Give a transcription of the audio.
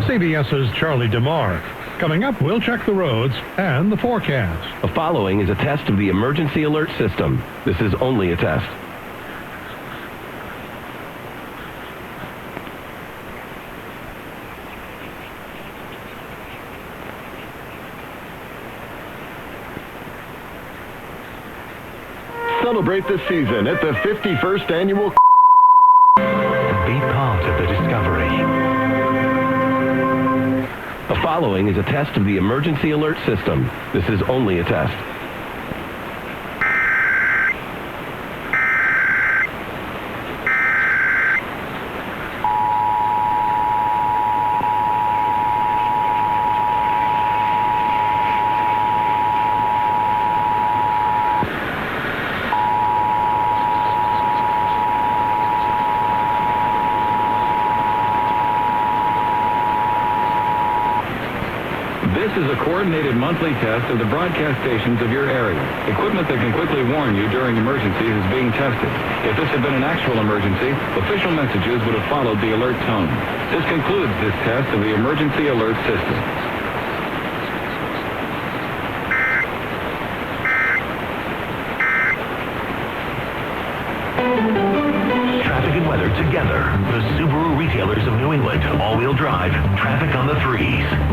CBS's Charlie DeMar. Coming up, we'll check the roads and the forecast. The following is a test of the emergency alert system. This is only a test. Celebrate this season at the 51st Annual. Be part of the discovery. The following is a test of the emergency alert system. This is only a test. This is a coordinated monthly test of the broadcast stations of your area. Equipment that can quickly warn you during emergencies is being tested. If this had been an actual emergency, official messages would have followed the alert tone. This concludes this test of the emergency alert system. Traffic and weather together. The Subaru retailers of New England. All-wheel drive. Traffic on the 3s.